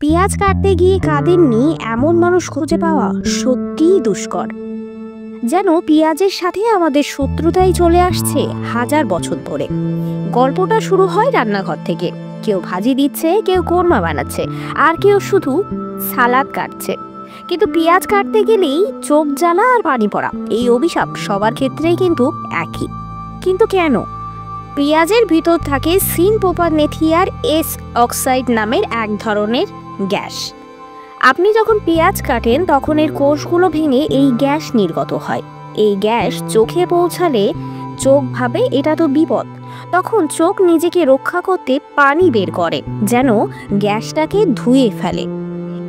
পেঁয়াজ কাটতে গিয়ে কাঁদেননি এমন মানুষ খুঁজে পাওয়া সত্যিই দুষ্কর। যেন পেঁয়াজের সাথে আমাদের শত্রুতাই চলে আসছে হাজার বছর ধরে। গল্পটা শুরু হয় রান্নাঘর থেকে। কেউ ভাজি দিচ্ছে, কেউ কোরমা বানাচ্ছে, আর কেউ শুধু সালাদ কাটছে। কিন্তু পেঁয়াজ কাটতে গেলেই চোখ জ্বালা আর পানি পড়া, এই অভিশাপ সবার ক্ষেত্রেই কিন্তু একই। কিন্তু কেন? পেঁয়াজের ভিতর থাকে সিনপ্রোপানেথিয়ার এস অক্সাইড নামের এক ধরনের গ্যাস। আপনি যখন পেঁয়াজ কাটেন তখন এর কোষগুলো ভেঙে এই গ্যাস নির্গত হয়। এই গ্যাস চোখে পৌঁছালে চোখ ভাবে এটা তো বিপদ। তখন চোখ নিজেকে রক্ষা করতে পানি বের করে, যেন গ্যাসটাকে ধুয়ে ফেলে।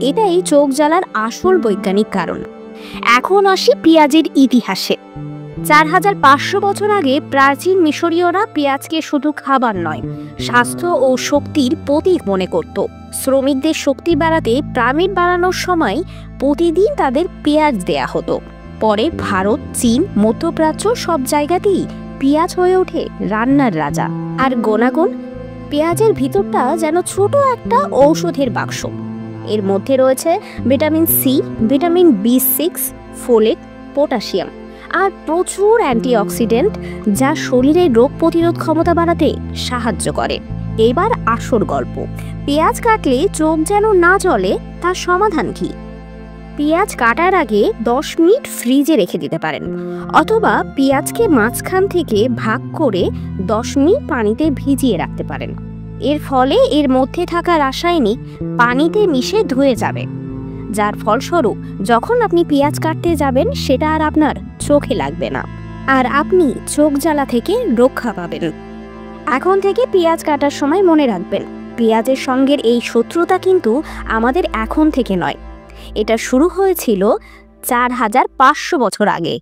এটাই চোখ জ্বালার আসল বৈজ্ঞানিক কারণ। এখন আসি পেঁয়াজের ইতিহাসে। 4500 বছর আগে প্রাচীন মিশরীয়রা পেঁয়াজকে শুধু খাবার নয়, স্বাস্থ্য ও শক্তির প্রতীক মনে করত। শ্রমিকদের শক্তি বাড়াতে পিরামিড বানানোর সময় প্রতিদিন তাদের পেঁয়াজ দেয়া হতো। পরে ভারত, চীন, মধ্যপ্রাচ্য সব জায়গাতেই পেঁয়াজ হয়ে ওঠে রান্নার রাজা। আর গোনাগুন, পেঁয়াজের ভিতরটা যেন ছোট একটা ঔষধের বাক্স। এর মধ্যে রয়েছে ভিটামিন সি, ভিটামিন বি6, ফোলেট, পটাশিয়াম আর প্রচুর অ্যান্টিঅক্সিডেন্ট, যা শরীরের রোগ প্রতিরোধ ক্ষমতা বাড়াতে সাহায্য করে। এবার আসল গল্প। পেঁয়াজ কাটলে চোখ যেন না জ্বলে, তার সমাধান কি? পেঁয়াজ কাটার আগে 10 মিনিট ফ্রিজে রেখে দিতে পারেন, অথবা পেঁয়াজকে মাঝখান থেকে ভাগ করে 10 মিনিট পানিতে ভিজিয়ে রাখতে পারেন। এর ফলে এর মধ্যে থাকা রাসায়নিক পানিতে মিশে ধুয়ে যাবে, যার ফলস্বরূপ যখন আপনি পেঁয়াজ কাটতে যাবেন সেটা আর আপনার চোখে লাগবে না, আর আপনি চোখ জ্বালা থেকে রক্ষা পাবেন। এখন থেকে পেঁয়াজ কাটার সময় মনে রাখবেন, পেঁয়াজের সঙ্গে এই শত্রুতা কিন্তু আমাদের এখন থেকে নয়, এটা শুরু হয়েছিল 4500 বছর আগে।